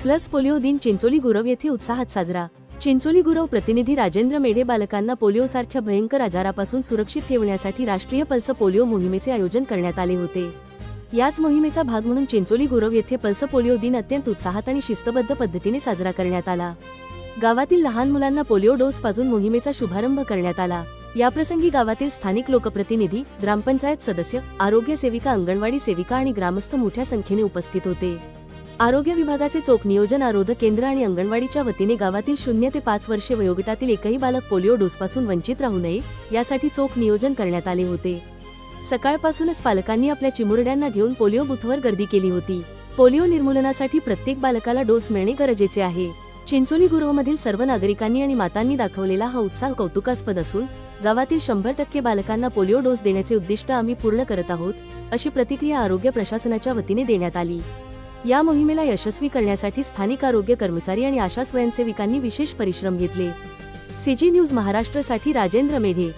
Plus polio दिन चिंचोली गुरव येथे उत्साहात साजरा। चिंचोली गुरव प्रतिनिधी राजेंद्र मेढे बालकांना पोलिओसारख्या भयंकर आजारापासून सुरक्षित ठेवण्यासाठी राष्ट्रीय पल्स पोलिओ मोहिमेचे आयोजन करण्यात आले होते। याच मोहिमेचा भाग म्हणून चिंचोली गुरव येथे पल्स पोलिओ दिन अत्यंत उत्साहात आणि शिस्तबद्ध पद्धतीने साजरा करण्यात आला। गावातील लहान मुलांना पोलिओ डोस पाजून मोहिमेचा शुभारंभ करण्यात आला। याप्रसंगी गावातील स्थानिक लोकप्रतिनिधी, ग्रामपंचायत सदस्य, आरोग्य सेविका, अंगणवाडी सेविका आणि ग्रामस्थ मोठ्या संख्येने उपस्थित होते। आरोग्य विभागाचे चोख नियोजन, आरोग्य केंद्र आणि अंगणवाडीच्या वतीने गावातील 0 ते 5 वर्षे वयोगटातील एकही बालक पोलिओ डोसपासून वंचित राहू नये यासाठी चोख नियोजन करण्यात आले होते। सकाळपासूनच पालकांनी आपल्या चिमुरड्यांना घेऊन पोलिओ बूथवर गर्दी केली होती। पोलिओ निर्मूलनासाठी प्रत्येक बालकाला डोस मिळणे गरजेचे आहे। चिंचोली गुरवमधील सर्व नागरिकांनी आणि मातांनी दाखवलेला हा उत्साह कौतुकास्पद असून गावातील 100% बालकांना पोलिओ डोस देण्याचे उद्दिष्ट आम्ही पूर्ण करत आहोत, अशी प्रतिक्रिया आरोग्य प्रशासनाच्या वतीने देण्यात आली। या मोहिमेला यशस्वी करण्यासाठी स्थानिक आरोग्य कर्मचारी आणि आशा स्वयंसेविकांनी विशेष परिश्रम घेतले। सीजी न्यूज महाराष्ट्रसाठी राजेंद्र मेढे।